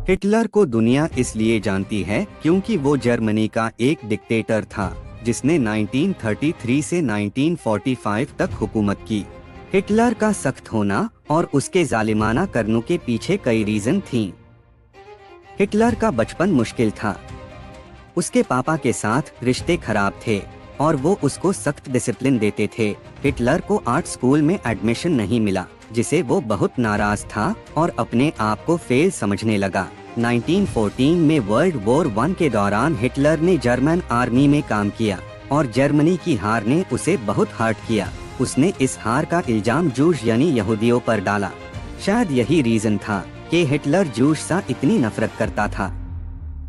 Hitler को दुनिया इसलिए जानती है क्योंकि वो जर्मनी का एक डिक्टेटर था जिसने 1933 से 1945 तक हुकूमत की। हिटलर का सख्त होना और उसके जालिमाना करनों के पीछे कई रीजन थीं। हिटलर का बचपन मुश्किल था। उसके पापा के साथ रिश्ते खराब थे और वो उसको सख्त डिसिप्लिन देते थे। हिटलर को आर्ट स्कूल में एडमिशन नहीं मिला, जिसे वो बहुत नाराज था और अपने आप को फेल समझने लगा। 1914 में वर्ल्ड वॉर 1 के दौरान हिटलर ने जर्मन आर्मी में काम किया और जर्मनी की हार ने उसे बहुत हर्ट किया। उसने इस हार का इल्जाम जूश यानी यहूदियों पर डाला। शायद यही रीजन था कि हिटलर जूश से इतनी नफरत करता था।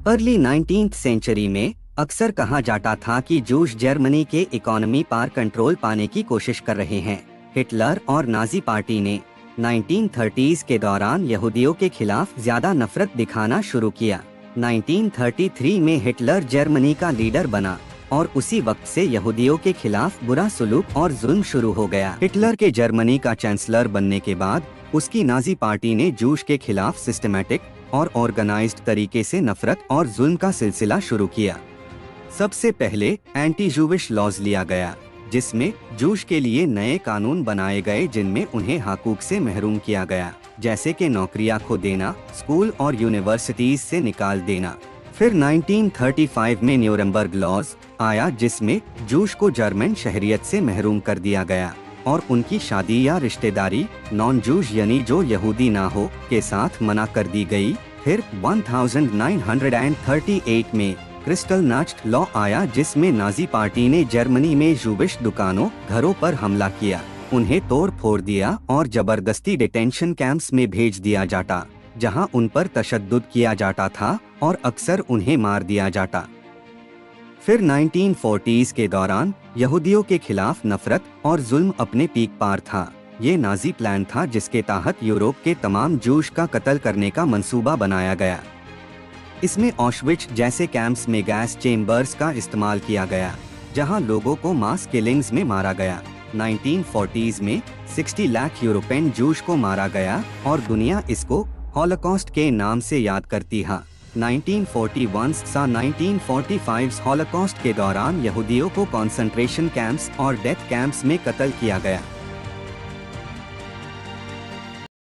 अर्ली 19th सेंचुरी में अक्सर कहा जाता था कि जूश जर्मनी के इकोनॉमी पर कंट्रोल पाने की कोशिश कर रहे हैं। हिटलर और नाजी पार्टी ने 1930s के दौरान यहूदियों के खिलाफ ज्यादा नफरत दिखाना शुरू किया। 1933 में हिटलर जर्मनी का लीडर बना और उसी वक्त से यहूदियों के खिलाफ बुरा सुलूक और जुल्म शुरू हो गया। हिटलर के जर्मनी का चांसलर बनने के बाद उसकी नाजी पार्टी ने जूश के खिलाफ सिस्टमैटिक और ऑर्गेनाइज्ड तरीके से नफरत और जुल्म का सिलसिला शुरू किया। सबसे पहले एंटी जूविश लॉज लिया गया, जिसमें जूश के लिए नए कानून बनाए गए जिनमें उन्हें हकूक से महरूम किया गया, जैसे कि नौकरियां खो देना, स्कूल और यूनिवर्सिटीज से निकाल देना। फिर 1935 में न्यूरम्बर्ग लॉज आया, जिसमें जूश को जर्मन शहरियत से महरूम कर दिया गया और उनकी शादी या रिश्तेदारी नॉन जूश यानी जो यहूदी ना हो के साथ मना कर दी गई। फिर 1938 में क्रिस्टलनाच्ट लॉ आया, जिसमें नाजी पार्टी ने जर्मनी में जूविश दुकानों, घरों पर हमला किया, उन्हें तोड़ फोड़ दिया और जबरदस्ती डिटेंशन कैंप्स में भेज दिया जाता, जहां उन पर तशद्दुद किया जाता था और अक्सर उन्हें मार दिया जाता। फिर 1940s के दौरान यहूदियों के खिलाफ नफरत और जुल्म अपने पीक पार था। ये नाजी प्लान था जिसके तहत यूरोप के तमाम जूश का कत्ल करने का मंसूबा बनाया गया। इसमें ऑशविच जैसे कैंप्स में गैस चेम्बर्स का इस्तेमाल किया गया, जहां लोगों को मास किलिंग्स में मारा गया। 1940s में 60 लाख यूरोपियन जूश को मारा गया और दुनिया इसको हॉलोकॉस्ट के नाम से याद करती है। 1941 से 1945 हॉलोकॉस्ट के दौरान यहूदियों को कॉन्सेंट्रेशन कैंप्स और डेथ कैंप्स में कत्ल किया गया।